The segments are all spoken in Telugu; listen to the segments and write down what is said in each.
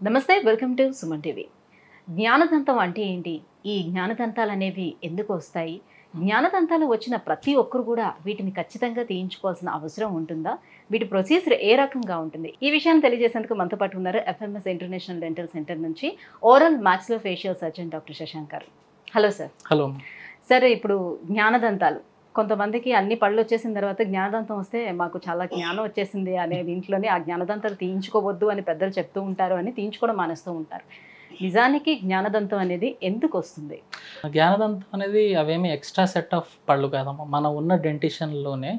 నమస్తే, వెల్కమ్ టు సుమన్ టీవీ. జ్ఞానదంతం అంటే ఏంటి? ఈ జ్ఞానదంతాలు అనేవి ఎందుకు వస్తాయి? జ్ఞానదంతాలు వచ్చిన ప్రతి ఒక్కరు కూడా వీటిని ఖచ్చితంగా తీయించుకోవాల్సిన అవసరం ఉంటుందా? వీటి ప్రొసీజర్ ఏ రకంగా ఉంటుంది? ఈ విషయాన్ని తెలియజేసేందుకు మనతో పాటు ఉన్నారు ఎఫ్ఎంఎస్ ఇంటర్నేషనల్ డెంటల్ సెంటర్ నుంచి ఓరల్ మాక్సిలోఫేషియల్ సర్జన్ డాక్టర్ శశాంక్ గారు. Hello sir. హలో సార్, ఇప్పుడు జ్ఞానదంతాలు కొంతమందికి అన్ని పళ్ళు వచ్చేసిన తర్వాత జ్ఞానదంతం వస్తే మాకు చాలా జ్ఞానం వచ్చేసింది అనే దీంట్లోనే ఆ జ్ఞానదంతాలు తీయించుకోవద్దు అని పెద్దలు చెప్తూ ఉంటారు, అని తీయించుకోవడం మానేస్తూ ఉంటారు. నిజానికి జ్ఞానదంతం అనేది ఎందుకు వస్తుంది? జ్ఞానదంతం అనేది అవేమి ఎక్స్ట్రా సెట్ ఆఫ్ పళ్ళు కాదమ్మా. మనం ఉన్న డెంటిషన్లోనే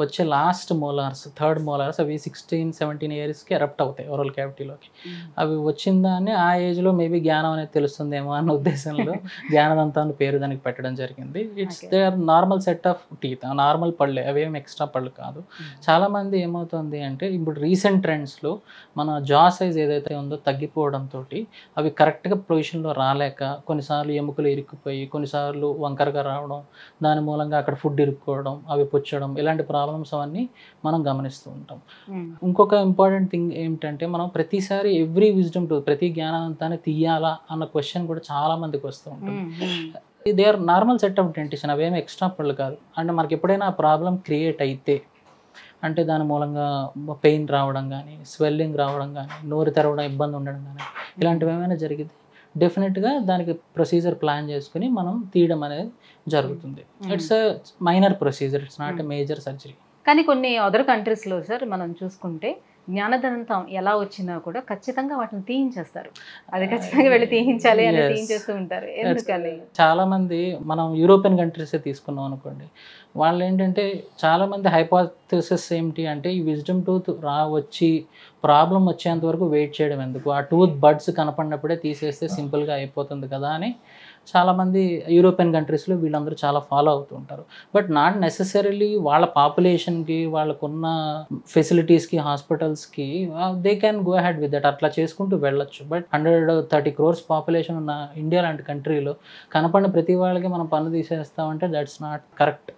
వచ్చే లాస్ట్ మోలార్స్, థర్డ్ మోలార్స్, అవి 16-17 ఇయర్స్కి ఎరప్ట్ అవుతాయి ఓరల్ క్యావిటీలోకి. అవి వచ్చిందాన్ని ఆ ఏజ్లో మేబీ జ్ఞానం అనేది తెలుస్తుందేమో అన్న ఉద్దేశంలో జ్ఞానదంతాన్ని పేరు దానికి పెట్టడం జరిగింది. It's they are normal set of teeth, normal పళ్ళే, అవేమి ఎక్స్ట్రా పళ్ళు కాదు. చాలామంది ఏమవుతుంది అంటే ఇప్పుడు రీసెంట్ ట్రెండ్స్లో మన జా సైజ్ ఏదైతే ఉందో తగ్గిపోవడంతో అవి కరెక్ట్గా పొజిషన్లో రాలేక కొన్నిసార్లు ఎముకలు ఇరుక్కుపోయి, కొన్నిసార్లు వంకరగా రావడం, దాని మూలంగా అక్కడ ఫుడ్ ఇరుక్కోవడం, అవి పుచ్చడం, ఇలాంటి ప్రాబ్లమ్స్ అవన్నీ మనం గమనిస్తూ ఉంటాం. ఇంకొక ఇంపార్టెంట్ థింగ్ ఏమిటంటే మనం ప్రతిసారి ఎవ్రీ విజ్డమ్ టూత్, ప్రతి జ్ఞానదంతాన్ని తీయాలా అన్న క్వశ్చన్ కూడా చాలా మందికి వస్తూ ఉంటుంది. They are normal set of dentition, అవేమి ఎక్స్ట్రా పళ్ళు కాదు. అంటే మనకి ఎప్పుడైనా ఆ ప్రాబ్లం క్రియేట్ అయితే, అంటే దాని మూలంగా పెయిన్ రావడం కానీ, స్వెల్లింగ్ రావడం కానీ, నోరు తెరవడం ఇబ్బంది ఉండడం కానీ, ఇలాంటివి ఏమైనా జరిగితే డెఫినెట్గా దానికి ప్రొసీజర్ ప్లాన్ చేసుకుని మనం తీయడం అనేది జరుగుతుంది. It's a minor procedure, it's not a major surgery. కానీ కొన్ని అదర్ కంట్రీస్లో సార్ మనం చూసుకుంటే జ్ఞానదంతం ఎలా వచ్చినా కూడా ఖచ్చితంగా వాటిని తీయించేస్తారు. అది ఖచ్చితంగా వెళ్ళి తీయించాలి అని తీయించేస్తూ ఉంటారు. ఎందుకని? చాలామంది మనం యూరోపియన్ కంట్రీసే తీసుకున్నాం అనుకోండి, వాళ్ళు ఏంటంటే చాలామంది హైపోథెసిస్ ఏమిటి అంటే ఈ విజ్డమ్ టూత్ వచ్చి ప్రాబ్లం వచ్చేంత వరకు వెయిట్ చేయడం ఎందుకు, ఆ టూత్ బడ్స్ కనపడినప్పుడే తీసేస్తే సింపుల్గా అయిపోతుంది కదా అని చాలామంది యూరోపియన్ కంట్రీస్లో వీళ్ళందరూ చాలా ఫాలో అవుతూ ఉంటారు. బట్ నాట్ నెసెసరీలీ వాళ్ళ పాపులేషన్కి, వాళ్ళకున్న ఫెసిలిటీస్కి, హాస్పిటల్స్కి they can go ahead with that, అట్లా చేసుకుంటూ వెళ్ళొచ్చు. బట్ 130 crores పాపులేషన్ ఉన్న ఇండియా లాంటి కంట్రీలో కనపడిన ప్రతి వాళ్ళకి మనం పన్ను తీసేస్తామంటే దట్స్ నాట్ కరెక్ట్.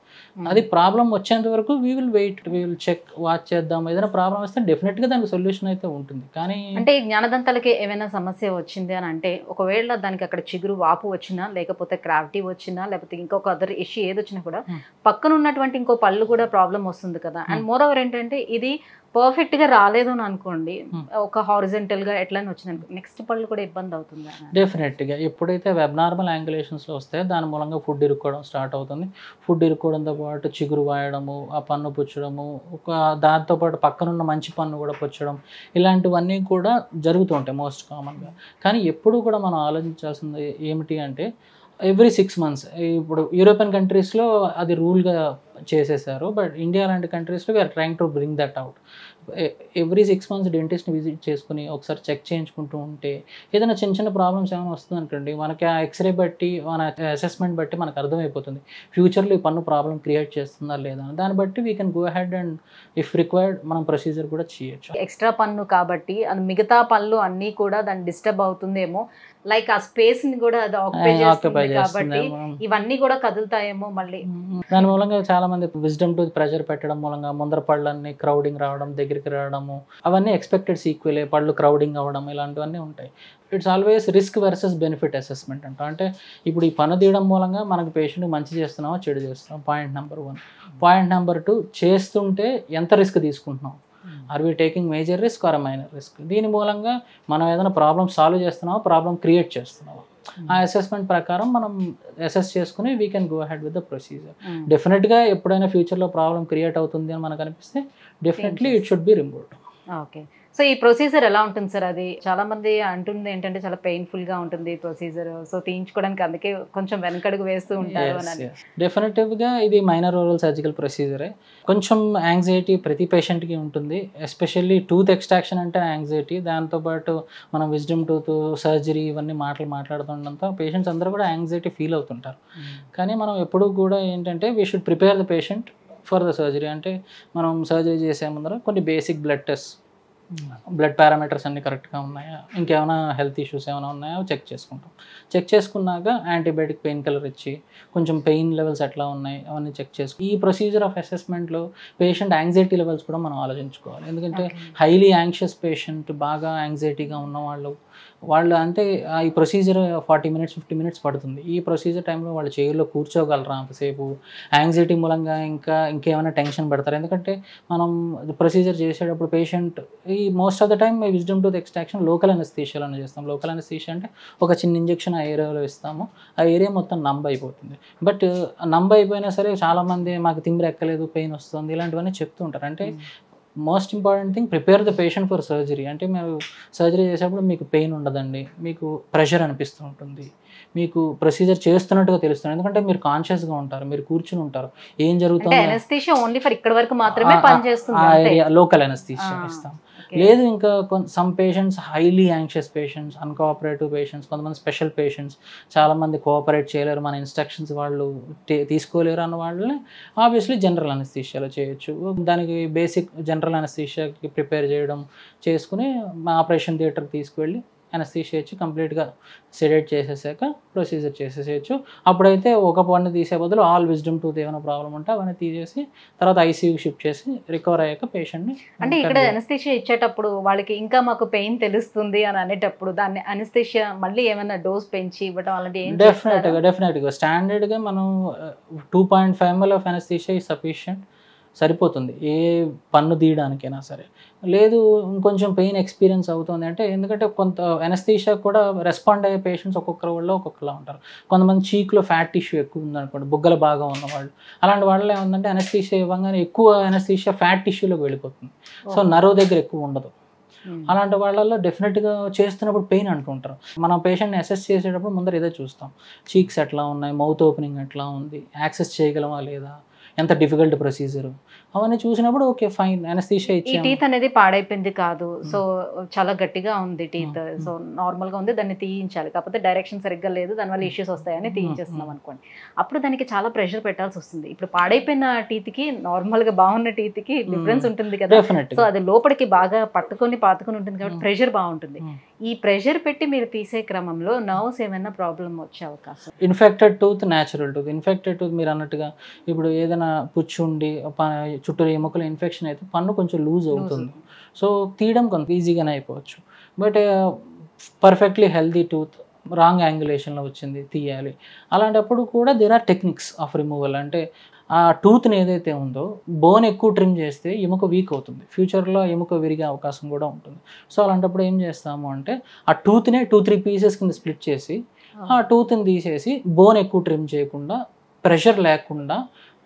అది ప్రాబ్లం వచ్చేంత వరకు we will wait, we will check, watch చేద్దాం. ఏదైనా ప్రాబ్లం వస్తే డెఫినెట్గా దానికి సొల్యూషన్ అయితే ఉంటుంది. కానీ అంటే జ్ఞానదంతాలకి ఏమైనా సమస్య వచ్చింది అని అంటే, ఒకవేళ దానికి అక్కడ చిగురు వాపు వచ్చినా, లేకపోతే క్రావిటీ వచ్చినా, లేకపోతే ఇంకొక అదర్ ఇష్యూ ఏదొచ్చినా కూడా పక్కన ఉన్నటువంటి ఇంకో పళ్ళు కూడా ప్రాబ్లం వస్తుంది కదా. అండ్ మోర్ ఓవర్ ఏంటంటే ఇది పర్ఫెక్ట్గా రాలేదు అని అనుకోండి, ఒక హారిజెంటల్గా ఎట్లనే వచ్చింది, నెక్స్ట్ పళ్ళు కూడా ఇబ్బంది అవుతుంది. డెఫినెట్గా ఎప్పుడైతే వెబ్నార్మల్ యాంగులేషన్స్లో వస్తాయో దాని మూలంగా ఫుడ్ ఇరుక్కోవడం స్టార్ట్ అవుతుంది. ఫుడ్ ఇరుక్కోవడంతో పాటు చిగురు వాయడము, ఆ పన్ను పుచ్చడము, దాంతోపాటు పక్కనున్న మంచి పన్ను కూడా పుచ్చడం, ఇలాంటివన్నీ కూడా జరుగుతూ ఉంటాయి మోస్ట్ కామన్గా. కానీ ఎప్పుడు కూడా మనం ఆలోచించాల్సింది ఏమిటి అంటే ఎవ్రీ 6 months, ఇప్పుడు యూరోపియన్ కంట్రీస్లో అది రూల్గా చేసేసారు. బట్ ఇండియా లాంటి కంట్రీస్లో we are trying to bring that out. Every 6 months డెంటిస్ట్ని విజిట్ చేసుకుని ఒకసారి చెక్ చేయించుకుంటూ ఉంటే ఏదైనా చిన్న చిన్న ప్రాబ్లమ్స్ ఏమైనా వస్తుంది అనుకోండి, మనకి ఆ ఎక్స్రే బట్టి, మన అసెస్మెంట్ బట్టి మనకు అర్థమైపోతుంది ఫ్యూచర్లో ఈ పన్ను ప్రాబ్లం క్రియేట్ చేస్తుందా లేదా. దాన్ని బట్టి we can go ahead and if required మనం ప్రొసీజర్ కూడా చేయొచ్చు. ఎక్స్ట్రా పన్ను కాబట్టి అది మిగతా పళ్ళు అన్నీ కూడా దాన్ని డిస్టర్బ్ అవుతుందేమో, లైక్ ఆ స్పేస్ ని కూడా అది ఆక్యుపై కాబట్టి ఇవన్నీ కూడా కదులుతాయేమో మళ్ళీ. దాని మూలంగా చాలా మంది విజ్డమ్ టూత్ ప్రెషర్ పెట్టడం మూలంగా ముందర పళ్ళన్నీ క్రౌడింగ్ రావడం, దగ్గరికి రావడము, అవన్నీ ఎక్స్పెక్టెడ్ సీక్వెలే. పళ్ళు క్రౌడింగ్ అవ్వడం ఇలాంటివన్నీ ఉంటాయి. It's always risk versus benefit assessment అంట. అంటే ఇప్పుడు ఈ పన్ను తీయడం మూలంగా మనకు పేషెంట్కి మంచి చేస్తున్నామో చెడు చేస్తున్నాం, పాయింట్ నెంబర్ 1. పాయింట్ నెంబర్ 2, చేస్తుంటే ఎంత రిస్క్ తీసుకుంటున్నాం, are we taking major risk or minor risk. దీని మూలంగా మనం ఏదైనా ప్రాబ్లమ్ సాల్వ్ చేస్తున్నామో, ప్రాబ్లం క్రియేట్ చేస్తున్నామో, ఆ అసెస్మెంట్ ప్రకారం మనం అసెస్ చేసుకుని we can go ahead with the procedure. డెఫినెట్గా ఎప్పుడైనా ఫ్యూచర్లో ప్రాబ్లం క్రియేట్ అవుతుంది అని మనకు అనిపిస్తే definitely it should be removed. Okay. So ఈ ప్రొసీజర్ ఎలా ఉంటుంది సార్? అది చాలా మంది అంటుంది ఏంటంటే చాలా పెయిన్ఫుల్గా ఉంటుంది ప్రొసీజర్, సో తీయించుకోవడానికి అందుకే కొంచెం వెనకడుగు వేస్తూ ఉంటారు అని. డెఫినెట్గా ఇది మైనర్ ఓరల్ సర్జికల్ ప్రొసీజరే. కొంచెం యాంగ్జైటీ ప్రతి పేషెంట్కి ఉంటుంది, ఎస్పెషల్లీ టూత్ ఎక్స్ట్రాక్షన్ అంటే యాంగ్జైటీ. దాంతోపాటు మనం విజ్డమ్ టూత్ సర్జరీ ఇవన్నీ మాట్లాడుతుండడంతో పేషెంట్స్ అందరూ కూడా యాంగ్జైటీ ఫీల్ అవుతుంటారు. కానీ మనం ఎప్పుడూ కూడా ఏంటంటే we should prepare the patient for the surgery. అంటే మనం సర్జరీ చేసే ముందర కొన్ని basic blood test blood parameters అన్నీ కరెక్ట్గా ఉన్నాయా, ఇంకేమైనా హెల్త్ ఇష్యూస్ ఏమైనా ఉన్నాయో చెక్ చేసుకుంటాం. చెక్ చేసుకున్నాక యాంటీబయాటిక్ పెయిన్ కిల్లర్ ఇచ్చి కొంచెం పెయిన్ లెవెల్స్ ఎట్లా ఉన్నాయి అవన్నీ చెక్ చేసుకు ఈ ప్రొసీజర్ ఆఫ్ అసెస్మెంట్లో పేషెంట్ యాంగ్జైటీ లెవెల్స్ కూడా మనం ఆలోచించుకోవాలి. ఎందుకంటే హైలీ యాంగ్షియస్ పేషెంట్, బాగా యాంగ్జైటీగా ఉన్నవాళ్ళు అంటే ఈ ప్రొసీజర్ 40 minutes 50 minutes పడుతుంది. ఈ ప్రొసీజర్ టైంలో వాళ్ళు చైర్లో కూర్చోగలరా అంతసేపు, యాంగ్జైటీ మూలంగా ఇంకేమైనా టెన్షన్ పెడతారు. ఎందుకంటే మనం ప్రొసీజర్ చేసేటప్పుడు పేషెంట్ ఈ most of the time wisdom tooth extraction local అనస్థీషియాలోనే చేస్తాం. లోకల్ అనస్థీషియా అంటే ఒక చిన్న ఇంజెక్షన్ ఆ ఏరియాలో ఇస్తాము, ఆ ఏరియా మొత్తం నంబ్ అయిపోతుంది. బట్ నంబ్ అయిపోయినా సరే చాలామంది మాకు తిమ్మిరి ఎక్కలేదు, పెయిన్ వస్తుంది, ఇలాంటివన్నీ చెప్తూ ఉంటారు. అంటే most important thing prepare the patient for surgery. అంటే మీరు సర్జరీ చేసేటప్పుడు మీకు పెయిన్ ఉండదండి, మీకు ప్రెషర్ అనిపిస్తూ ఉంటుంది, మీకు ప్రొసీజర్ చేస్తున్నట్టుగా తెలుస్తుంది. ఎందుకంటే మీరు కాన్షియస్గా ఉంటారు, మీరు కూర్చుని ఉంటారు, ఏం జరుగుతుంది అనస్థీషియా ఓన్లీ ఫర్ ఇక్కడ వరకు మాత్రమే పనిచేస్తుంది, ఆ ఏరియా లోకల్ అనస్థీషియా ఇస్తాం. లేదు ఇంకా some patients highly anxious patients, uncooperative patients, కొంతమంది స్పెషల్ పేషెంట్స్, చాలామంది కోఆపరేట్ చేయలేరు, మన ఇన్స్ట్రక్షన్స్ వాళ్ళు తీసుకోలేరు అన్న వాళ్ళని ఆబ్వియస్లీ జనరల్ అనస్థీషియాలో చేయొచ్చు. దానికి బేసిక్ జనరల్ అనస్థీషియాకి ప్రిపేర్ చేయడం చేసుకుని మా ఆపరేషన్ థియేటర్కి తీసుకువెళ్ళి అనస్థీషియా ఇచ్చి కంప్లీట్గా సెడేట్ చేసేసాక ప్రొసీజర్ చేసేసేయచ్చు. అప్పుడైతే ఒక పన్ను తీసే బదులు ఆల్ విజ్డమ్ టూత్ ఏమైనా ప్రాబ్లం ఉంటే అవన్నీ తీసేసి తర్వాత ఐసీయూకి షిఫ్ట్ చేసి రికవర్ అయ్యాక పేషెంట్ని. అంటే ఇక్కడ అనస్థీషియా ఇచ్చేటప్పుడు వాళ్ళకి ఇంకా మాకు పెయిన్ తెలుస్తుంది అని అనేటప్పుడు దాన్ని అనస్థీషియా మళ్ళీ ఏమైనా డోస్ పెంచి ఇవ్వడం అలాంటి డెఫినెట్గా స్టాండర్డ్గా మనం 2.5 ml ఆఫ్ అనస్థీషియా ఈ సఫిషియంట్, సరిపోతుంది ఏ పన్ను తీయడానికైనా సరే. లేదు ఇంకొంచెం పెయిన్ ఎక్స్పీరియన్స్ అవుతుంది అంటే, ఎందుకంటే కొంత అనస్థీషియా కూడా రెస్పాండ్ అయ్యే పేషెంట్స్ ఒక్కొక్కరు వాళ్ళు ఒక్కొక్కలా ఉంటారు. కొంతమంది చీక్లో ఫ్యాట్ టిష్యూ ఎక్కువ ఉందనుకోండి, బుగ్గలు బాగా ఉన్నవాళ్ళు, అలాంటి వాళ్ళు ఏముందంటే అనస్థీషియా ఇవ్వగానే ఎక్కువ అనస్థీషియా ఫ్యాట్ టిష్యూలోకి వెళ్ళిపోతుంది, సో నర్వ్ దగ్గర ఎక్కువ ఉండదు. అలాంటి వాళ్ళల్లో డెఫినెట్గా చేస్తున్నప్పుడు పెయిన్ అంటుంటారు. మనం పేషెంట్ని అసెస్ చేసేటప్పుడు ముందర ఇదే చూస్తాం, చీక్స్ ఎట్లా ఉన్నాయి, మౌత్ ఓపెనింగ్ ఎట్లా ఉంది, యాక్సెస్ చేయగలమా లేదా, ఎంత డిఫికల్ట్ ప్రొసీజర్, అవన్నీ చూసినప్పుడు ఓకే ఫైన్ అనస్థీషియా ఇచ్చి. ఈ టీత్ అనేది పాడైపోయింది కాదు, సో చాలా గట్టిగా ఉంది టీత్, సో నార్మల్ గా ఉంది, దాన్ని తీయించాలి, కాకపోతే డైరెక్షన్ సరిగ్గా లేదు, దానివల్ల ఇష్యూస్ వస్తాయని తీయించేస్తున్నాం అనుకోండి, అప్పుడు దానికి చాలా ప్రెషర్ పెట్టాల్సి వస్తుంది. ఇప్పుడు పాడైపోయిన టీత్ కి నార్మల్ గా బాగున్న టీత్ కి డిఫరెన్స్ ఉంటుంది కదా, సో అది లోపలికి బాగా పట్టుకొని పాతుకొని ఉంటుంది కాబట్టి ప్రెషర్ బాగుంటుంది. ఈ ప్రెషర్ పెట్టి మీరు తీసే క్రమంలో నర్వ్స్ ఏమైనా ప్రాబ్లం వచ్చే అవకాశం? Infected tooth, natural tooth. Infected tooth మీరు అన్నట్టుగా ఇప్పుడు ఏదైనా పుచ్చుండి చుట్టూ ఎముకల ఇన్ఫెక్షన్ అయితే పన్ను కొంచెం లూజ్ అవుతుంది, సో తీయడం కొంత ఈజీగానే అయిపోవచ్చు. But perfectly healthy tooth wrong యాంగులేషన్లో వచ్చింది, తీయాలి. అలాంటప్పుడు కూడా there are techniques of removal. అంటే ఆ టూత్ని ఏదైతే ఉందో బోన్ ఎక్కువ ట్రిమ్ చేస్తే ఎముక వీక్ అవుతుంది, ఫ్యూచర్లో ఎముక విరిగే అవకాశం కూడా ఉంటుంది. సో అలాంటప్పుడు ఏం చేస్తాము అంటే ఆ టూత్నే 2-3 పీసెస్ కింద స్ప్లిట్ చేసి ఆ టూత్ని తీసేసి బోన్ ఎక్కువ ట్రిమ్ చేయకుండా, ప్రెషర్ లేకుండా,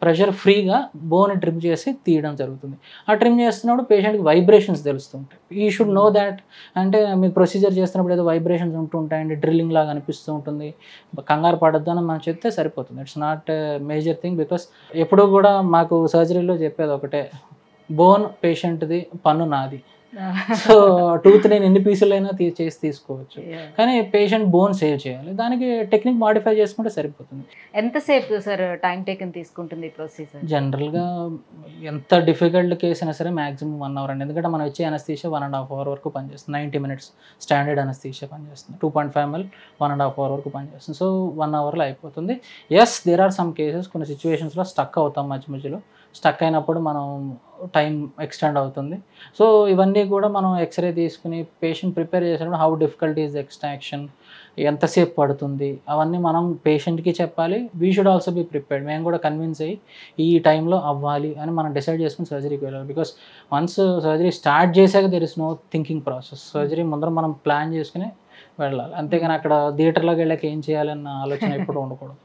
ప్రెషర్ ఫ్రీగా బోన్ ట్రిమ్ చేసి తీయడం జరుగుతుంది. ఆ ట్రిమ్ చేస్తున్నప్పుడు పేషెంట్కి వైబ్రేషన్స్ తెలుస్తుంటాయి. You should know that. అంటే మీకు ప్రొసీజర్ చేస్తున్నప్పుడు ఏదో వైబ్రేషన్స్ ఉంటుంటాయండి, డ్రిల్లింగ్ లాగా అనిపిస్తూ ఉంటుంది, కంగారు పడద్దు అని మనం చెప్తే సరిపోతుంది. It's not major thing. Because ఎప్పుడూ కూడా మాకు సర్జరీలో చెప్పేది ఒకటే, బోన్ పేషెంట్ది, పన్ను నాది. సో టూత్ నేను ఎన్ని పీసులైనా చేసి తీసుకోవచ్చు, కానీ పేషెంట్ బోన్ సేవ్ చేయాలి, దానికి టెక్నిక్ మాడిఫై చేసుకుంటే సరిపోతుంది. ఎంతసేపు సార్ టైం టేకన్ తీసుకుంటుంది ఈ ప్రొసీజర్? జనరల్గా ఎంత డిఫికల్ట్ కేసు అయినా సరే మ్యాక్సిమం 1 hour అండి. ఎందుకంటే మనం వచ్చే అనస్థీషియా 1.5 hour వరకు పనిచేస్తుంది. 90 minutes స్టాండర్డ్ అనస్థీషియా పనిచేస్తుంది. 2.5 ml 1.5 hour వరకు పనిచేస్తుంది. సో 1 hourలో అయిపోతుంది. Yes, there are some cases, కొన్ని సిచ్యువేషన్స్లో స్టక్ అవుతాం, మధ్యలో స్టక్ అయినప్పుడు మనం టైం ఎక్స్టెండ్ అవుతుంది. సో ఇవన్నీ కూడా మనం ఎక్స్రే తీసుకుని పేషెంట్ ప్రిపేర్ చేసేటప్పుడు హౌ డిఫికల్ట్ ఈజ్ ఎక్స్ట్రాక్షన్, ఎంతసేపు పడుతుంది, అవన్నీ మనం పేషెంట్కి చెప్పాలి. We should also be prepared. మేము కూడా కన్విన్స్ అయ్యి ఈ టైంలో అవ్వాలి అని మనం డిసైడ్ చేసుకుని సర్జరీకి వెళ్ళాలి. బికాస్ వన్స్ సర్జరీ స్టార్ట్ చేశాక there is no thinking process. Surgery ముందర మనం ప్లాన్ చేసుకుని వెళ్ళాలి, అంతేగాని అక్కడ థియేటర్లోకి వెళ్ళాక ఏం చేయాలన్న ఆలోచన ఎప్పుడు ఉండకూడదు.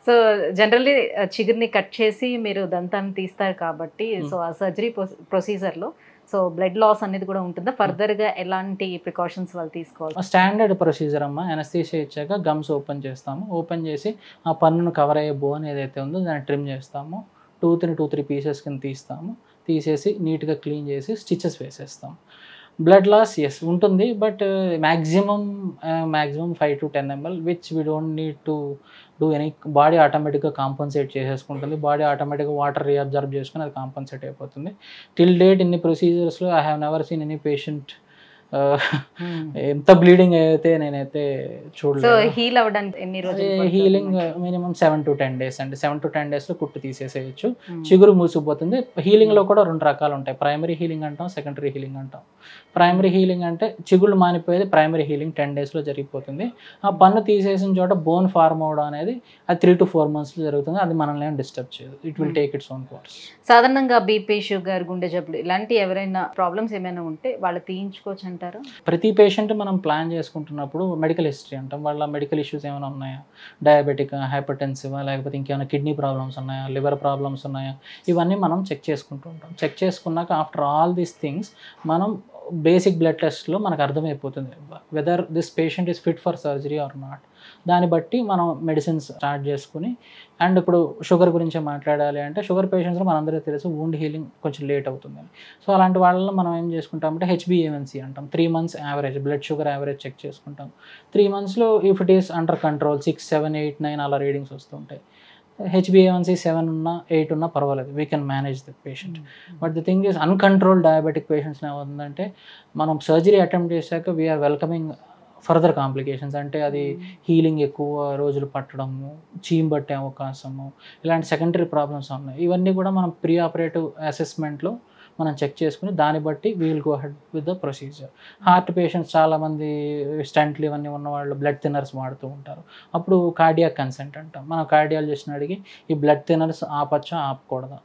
సో జనరల్లీ చిగురిని కట్ చేసి మీరు దంతాన్ని తీస్తారు కాబట్టి, సో ఆ సర్జరీ ప్రొసీజర్లో సో బ్లడ్ లాస్ అనేది కూడా ఉంటుందా? ఫర్దర్గా ఎలాంటి ప్రికాషన్స్ వాళ్ళు తీసుకోవాలి? స్టాండర్డ్ ప్రొసీజర్ అమ్మ, అనస్థీషియా ఇచ్చాక గమ్స్ ఓపెన్ చేస్తాము. ఓపెన్ చేసి ఆ పన్నును కవర్ అయ్యే బోన్ ఏదైతే ఉందో దాన్ని ట్రిమ్ చేస్తాము. టూత్ని 2-3 పీసెస్ కింద తీస్తాము. తీసేసి నీట్గా క్లీన్ చేసి స్టిచెస్ వేసేస్తాం. బ్లడ్ లాస్ ఎస్ ఉంటుంది, but maximum 5 to 10 ml, which we don't need to do any. Body ఆటోమేటిక్గా కాంపన్సేట్ చేసేసుకుంటుంది, బాడీ ఆటోమేటిక్గా వాటర్ రీఅబ్జర్వ్ చేసుకుని అది కాంపన్సేట్ అయిపోతుంది. టిల్ డేట్ ఇన్ని ప్రొసీజర్స్లో I have never seen any patient ఎంత బ్లీడింగ్ అయితే నేనైతే సో చూడలేదు. హీల్ అవ్వడానికి ఎన్ని రోజులు హీలింగ్ మినిమం 7 to 10 days అండి. 7 to 10 days లో కుట్టు తీసేసేయచ్చు, చిగురు మూసుకుపోతుంది. హీలింగ్ లో కూడా 2 రకాలు ఉంటాయి, ప్రైమరీ హీలింగ్ అంటాం, సెకండరీ హీలింగ్ అంటాం. ప్రైమరీ హీలింగ్ అంటే చిగుళ్ళు మానిపోయేది ప్రైమరీ హీలింగ్ 10 days లో జరిగిపోతుంది. ఆ పన్ను తీసేసిన చోట బోన్ ఫార్మ్ అవడం అనేది అది 3 to 4 months లో జరుగుతుంది. అది మనల్ని ఏం డిస్టర్బ్ చేయదు, it will take its own course. సాధారణంగా బీపీ, షుగర్, గుండె జబ్బులు ఇలాంటి ఎవరైనా ప్రాబ్లమ్స్ ఏమైనా ఉంటే వాళ్ళు తీయించుకోవచ్చు అంటారా? ప్రతి పేషెంట్ మనం ప్లాన్ చేసుకుంటున్నప్పుడు మెడికల్ హిస్టరీ అంటాం, వాళ్ళ మెడికల్ ఇష్యూస్ ఏమైనా ఉన్నాయా, డయాబెటిక్, హైపర్టెన్సివ్, లేకపోతే ఇంకేమైనా కిడ్నీ ప్రాబ్లమ్స్ ఉన్నాయా, లివర్ ప్రాబ్లమ్స్ ఉన్నాయా, ఇవన్నీ మనం చెక్ చేసుకుంటూ ఉంటాం. చెక్ చేసుకున్నాక ఆఫ్టర్ ఆల్ దీస్ థింగ్స్ మనం బేసిక్ బ్లడ్ టెస్ట్లో మనకు అర్థమైపోతుంది whether this patient is fit for surgery or not. దాన్ని బట్టి మనం మెడిసిన్స్ స్టార్ట్ చేసుకుని, అండ్ ఇప్పుడు షుగర్ గురించి మాట్లాడాలి అంటే షుగర్ పేషెంట్స్లో మనందరికీ తెలుసు వూండ్ హీలింగ్ కొంచెం లేట్ అవుతుందని. సో అలాంటి వాళ్ళలో మనం ఏం చేసుకుంటామంటే HbA1c అంటాం, 3 months average blood sugar average check చేసుకుంటాం. 3 monthsలో if it is under control 6, 7, 8, 9 అలా రీడింగ్స్ వస్తుంటాయి. HbA1c 7 ఉన్నా 8 ఉన్నా పర్వాలేదు, we can manage the patient. But the thing is uncontrol diabetic పేషెంట్స్లో ఏమవుతుందంటే మనం సర్జరీ అటెంప్ట్ చేశాక వీఆర్ వెల్కమింగ్ ఫర్దర్ కాంప్లికేషన్స్. అంటే అది హీలింగ్ ఎక్కువ రోజులు పట్టడము, చీమ్ పట్టే అవకాశము, ఇలాంటి సెకండరీ ప్రాబ్లమ్స్ ఉన్నాయి. ఇవన్నీ కూడా మనం ప్రీ ఆపరేటివ్ అసెస్మెంట్లో మనం చెక్ చేసుకుని దాన్ని బట్టి we will go head with the procedure. Heart patients చాలామంది స్టంట్లు ఇవన్నీ ఉన్నవాళ్ళు బ్లడ్ థిన్నర్స్ వాడుతూ ఉంటారు. అప్పుడు కార్డియాక్ కన్సెంట్ అంటాం. మనం కార్డియాలజిస్ట్ని అడిగి ఈ బ్లడ్ థిన్నర్స్ ఆపచ్చా ఆపకూడదా,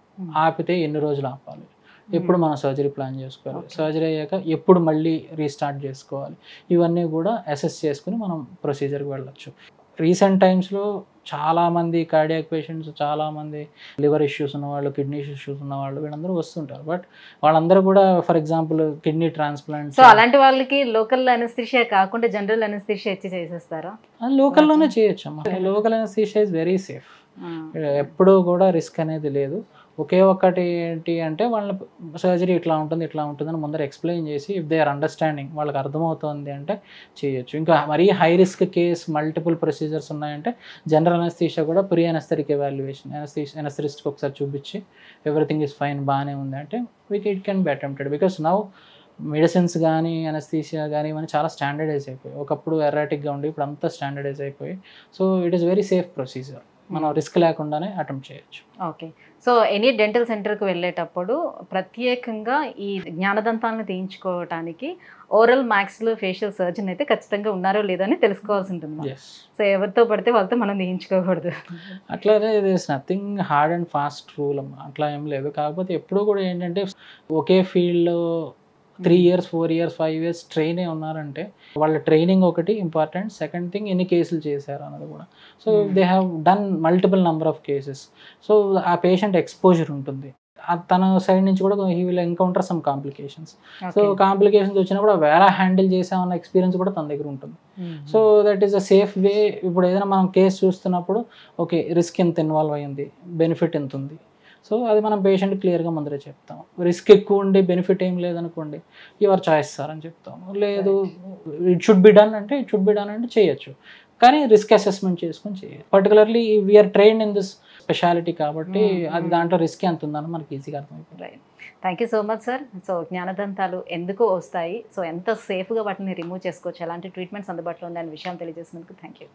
ఆపితే ఎన్ని రోజులు ఆపాలి, ఎప్పుడు మనం సర్జరీ ప్లాన్ చేసుకోవాలి, సర్జరీ అయ్యాక ఎప్పుడు మళ్ళీ రీస్టార్ట్ చేసుకోవాలి, ఇవన్నీ కూడా అసెస్ చేసుకుని మనం ప్రొసీజర్కి వెళ్ళొచ్చు. రీసెంట్ టైమ్స్లో చాలామంది కార్డియాక్ పేషెంట్స్, చాలామంది లివర్ ఇష్యూస్ ఉన్నవాళ్ళు, కిడ్నీ ఇష్యూస్ ఉన్నవాళ్ళు వీళ్ళందరూ వస్తుంటారు. బట్ వాళ్ళందరూ కూడా for example kidney transplant. So అలాంటి వాళ్ళకి లోకల్ అనస్థీషియా కాకుండా జనరల్ అనస్థీషియా ఇచ్చి చేసేస్తారా? లోకల్లోనే చేయొచ్చు అమ్మా. Local anaesthesia is very safe, ఎప్పుడూ కూడా రిస్క్ అనేది లేదు. ఒకే ఒక్కటి ఏంటి అంటే వాళ్ళ సర్జరీ ఇట్లా ఉంటుంది ఇట్లా ఉంటుందని ముందర ఎక్స్ప్లెయిన్ చేసి ఇఫ్ దే ఆర్ అండర్స్టాండింగ్, వాళ్ళకి అర్థమవుతుంది అంటే చేయొచ్చు. ఇంకా మరీ high risk case multiple procedures ఉన్నాయంటే జనరల్ అనస్థీషియా కూడా ప్రీ అనస్థెటిక్ ఎవాల్యుయేషన్, అనస్థెటిస్ట్కి ఒకసారి చూపించి ఎవ్రీథింగ్ ఈజ్ ఫైన్, బాగానే ఉంది అంటే it can be attempted. Because now medicines కానీ అనస్థీషియా కానీ ఇవన్నీ చాలా స్టాండర్డైజ్ అయిపోయి, ఒకప్పుడు ఎర్రాటిక్గా ఉండి ఇప్పుడు అంతా స్టాండర్డైజ్ అయిపోయి. So it is very safe procedure, మనం రిస్క్ లేకుండానే అటెంప్ట్ చేయొచ్చు. ఓకే. సో ఎనీ డెంటల్ సెంటర్కి వెళ్ళేటప్పుడు ప్రత్యేకంగా ఈ జ్ఞానదంతాలను తీయించుకోవటానికి ఓరల్ మ్యాక్సిలో ఫేషియల్ సర్జన్ అయితే ఖచ్చితంగా ఉన్నారో లేదో అని తెలుసుకోవాల్సి ఉంటుంది. సో ఎవరితో పడితే వాళ్ళతో మనం తీయించుకోకూడదు. అట్లానే ఇది is nothing hard and fast rule అమ్మా, అట్లా ఏం లేదు. కాకపోతే ఎప్పుడు కూడా ఏంటంటే ఒకే ఫీల్డ్లో 3 years, 4 years, 5 years ట్రైన్ అయి ఉన్నారంటే వాళ్ళ ట్రైనింగ్ ఒకటి ఇంపార్టెంట్. సెకండ్ థింగ్ ఎన్ని కేసులు చేశారు అన్నది కూడా. So they have done multiple number of cases. So ఆ పేషెంట్ ఎక్స్పోజర్ ఉంటుంది, తన సైడ్ నుంచి కూడా he will encounter some complications. So complications వచ్చినప్పుడు ఎలా హ్యాండిల్ చేసామన్న ఎక్స్పీరియన్స్ కూడా తన దగ్గర ఉంటుంది. So that is a safe వే. ఇప్పుడు ఏదైనా మనం కేసు చూస్తున్నప్పుడు ఓకే రిస్క్ ఎంత ఇన్వాల్వ్ అయ్యింది, బెనిఫిట్ ఎంత ఉంది, సో అది మనం పేషెంట్ క్లియర్గా ముందరే చెప్తాం. రిస్క్ ఎక్కువ ఉండి బెనిఫిట్ ఏం లేదనుకోండి, యువర్ చాయిస్ సార్ అని చెప్తాము. లేదు ఇట్ షుడ్ బి డన్ అంటే ఇట్ షుడ్ బి డన్ అంటే చేయొచ్చు, కానీ రిస్క్ అసెస్మెంట్ చేసుకొని చేయొచ్చు. Particularly we are trained in this speciality కాబట్టి అది దాంట్లో రిస్క్ ఎంత ఉందని మనకి ఈజీగా అర్థమైపోతుంది. Thank you so much sir. So జ్ఞానదంతాలు ఎందుకు వస్తాయి, సో ఎంత సేఫ్గా వాటిని రిమూవ్ చేసుకోవచ్చు, ఎలాంటి ట్రీట్మెంట్స్ అందుబాటులో ఉందనే విషయం తెలియజేసినందుకు థ్యాంక్ యూ.